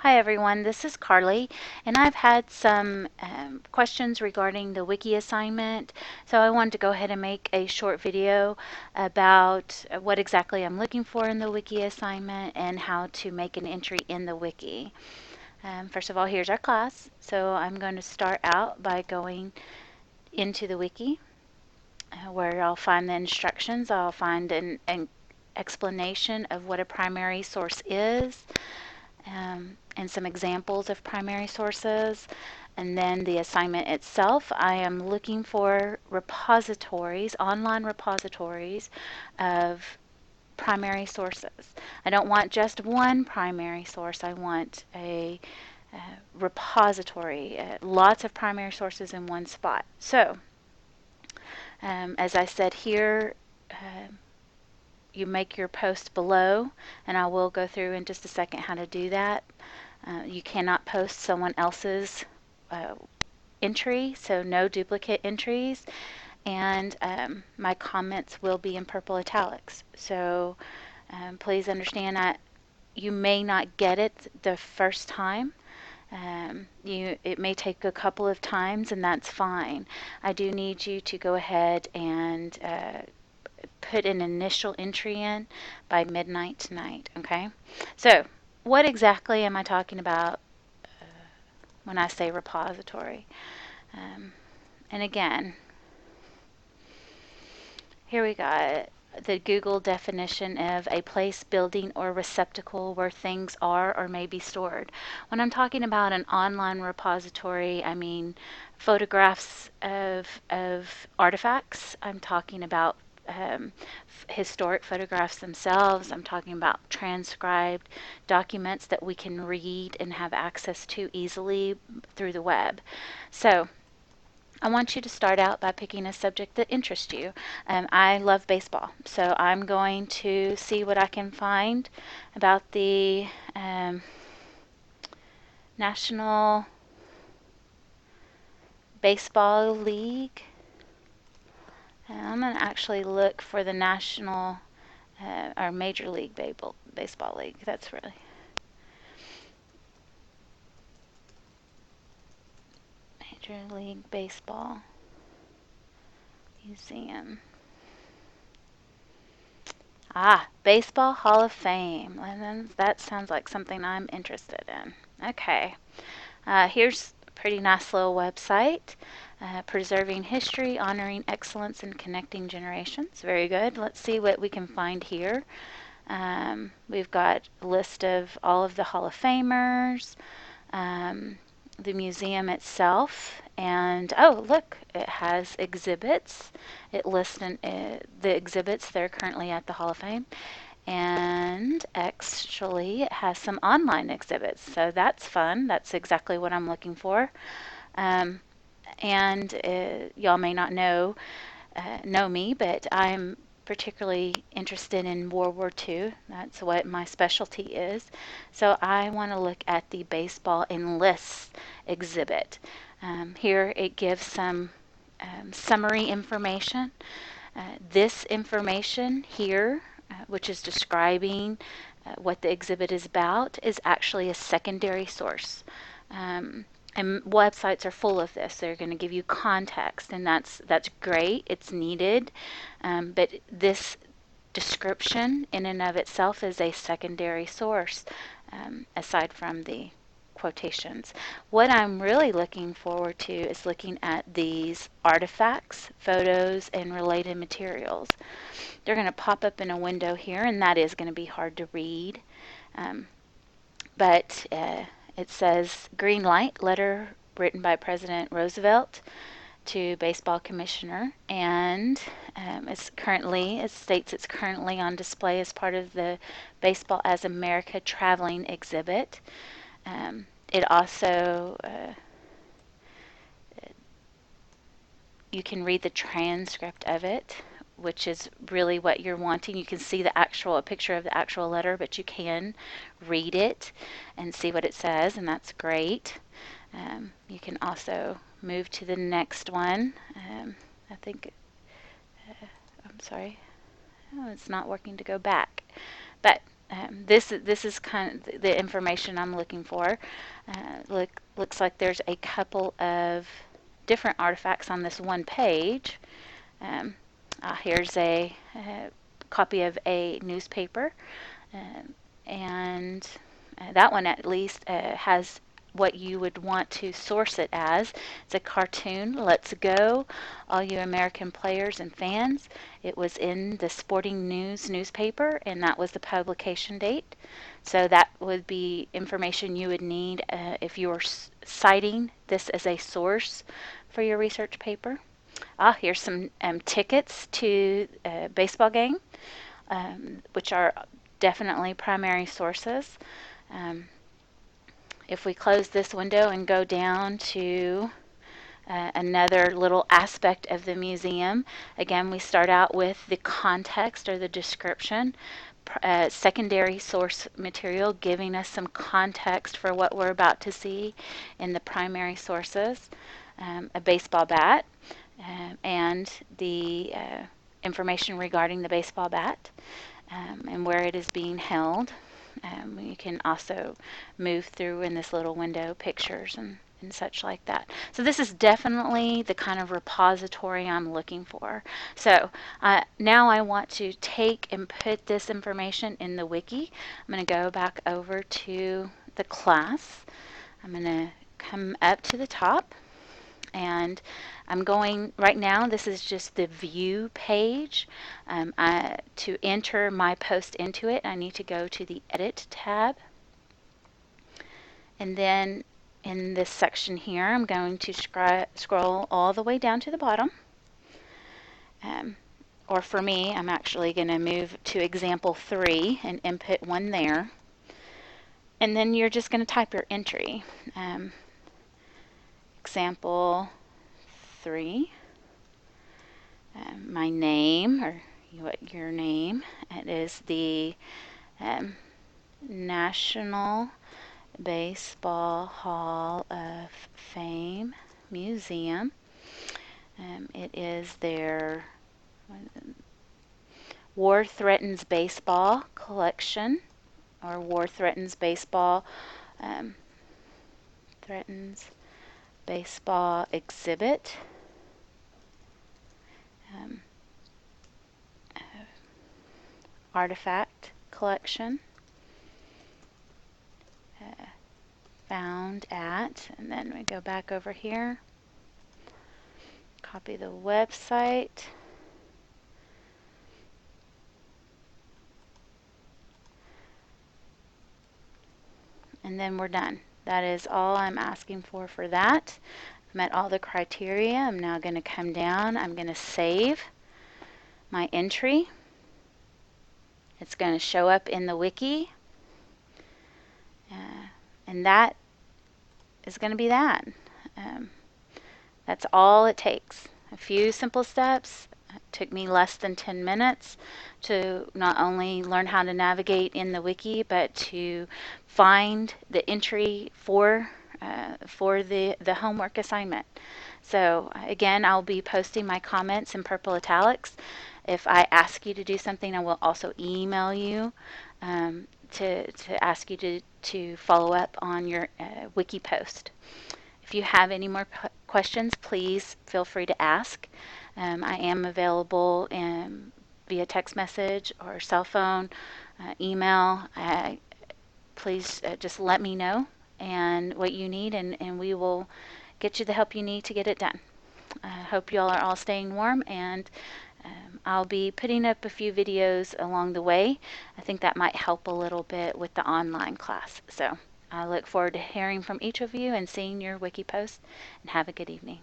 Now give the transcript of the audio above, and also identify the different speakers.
Speaker 1: Hi everyone, this is Carly, and I've had some questions regarding the wiki assignment, so I wanted to go ahead and make a short video about what exactly I'm looking for in the wiki assignment and how to make an entry in the wiki. First of all, here's our class, so I'm going to start out by going into the wiki where I'll find the instructions. I'll find an explanation of what a primary source is, and some examples of primary sources. And then the assignment itself, I am looking for repositories, online repositories of primary sources. I don't want just one primary source. I want a repository, lots of primary sources in one spot. So, as I said here, you make your post below, and I will go through in just a second how to do that. You cannot post someone else's entry, so no duplicate entries, and my comments will be in purple italics. So please understand that you may not get it the first time. It may take a couple of times, and that's fine. I do need you to go ahead and put an initial entry in by midnight tonight, okay? So what exactly am I talking about when I say repository? And again, here we got the Google definition of a place, building, or receptacle where things are or may be stored. When I'm talking about an online repository, I mean photographs of artifacts. I'm talking about historic photographs themselves. I'm talking about transcribed documents that we can read and have access to easily through the web. So I want you to start out by picking a subject that interests you. I love baseball, so I'm going to see what I can find about the National Baseball League. I'm going to actually look for the National or Major League Baseball League. That's really Major League Baseball Museum. Baseball Hall of Fame. And then that sounds like something I'm interested in. Okay. Here's a pretty nice little website. Preserving history, honoring excellence, and connecting generations. Very good. Let's see what we can find here. We've got a list of all of the Hall of Famers, the museum itself, and oh, look, it has exhibits. It lists the exhibits that are currently at the Hall of Fame, and actually it has some online exhibits, so that's fun. That's exactly what I'm looking for. And y'all may not know me, but I'm particularly interested in World War II. That's what my specialty is. So I want to look at the Baseball Enlists exhibit. Here it gives some summary information. This information here, which is describing what the exhibit is about, is actually a secondary source. And websites are full of this. They're going to give you context, and that's great. It's needed, but this description in and of itself is a secondary source, aside from the quotations. What I'm really looking forward to is looking at these artifacts, photos, and related materials. They're going to pop up in a window here, and that is going to be hard to read, but it says green light, letter written by President Roosevelt to baseball commissioner, and it states it's currently on display as part of the Baseball as America traveling exhibit. It also you can read the transcript of it, which is really what you're wanting. You can see a picture of the actual letter, but you can read it and see what it says, and that's great. You can also move to the next one. I think, I'm sorry, it's not working to go back. But this is kind of the information I'm looking for. Looks like there's a couple of different artifacts on this one page. Um, Here's a copy of a newspaper, and that one at least has what you would want to source it as. It's a cartoon. Let's go, all you American players and fans. It was in the Sporting News newspaper, and that was the publication date. So that would be information you would need if you were citing this as a source for your research paper. Here's some tickets to a baseball game, which are definitely primary sources. Um, if we close this window and go down to another little aspect of the museum, again, we start out with the context or the description, secondary source material giving us some context for what we're about to see in the primary sources, a baseball bat, and the information regarding the baseball bat and where it is being held. You can also move through in this little window pictures and such like that. So this is definitely the kind of repository I'm looking for. So now I want to take and put this information in the wiki. I'm going to go back over to the class. I'm going to come up to the top, and I'm going, right now this is just the view page. To enter my post into it, I need to go to the edit tab. And then in this section here, I'm going to scroll all the way down to the bottom. Or for me, I'm actually going to move to example 3 and input 1 there. And then you're just going to type your entry. Example 3. My name, or your name. It is the National Baseball Hall of Fame Museum. It is their War Threatens Baseball collection, or War Threatens Baseball Threatens Baseball exhibit. Artifact collection. Found at, and then we go back over here, copy the website, and then we're done. That is all I'm asking for that. I've met all the criteria. I'm now going to come down. I'm going to save my entry. It's going to show up in the wiki, and that is going to be that. That's all it takes. A few simple steps. It took me less than 10 minutes to not only learn how to navigate in the wiki, but to find the entry for the homework assignment. So again, I'll be posting my comments in purple italics. If I ask you to do something, I will also email you to ask you to follow up on your wiki post. If you have any more questions, please feel free to ask. I am available via text message or cell phone, email. Please just let me know and what you need, and we will get you the help you need to get it done. I hope you all are staying warm, and I'll be putting up a few videos along the way. I think that might help a little bit with the online class. So I look forward to hearing from each of you and seeing your wiki posts, and have a good evening.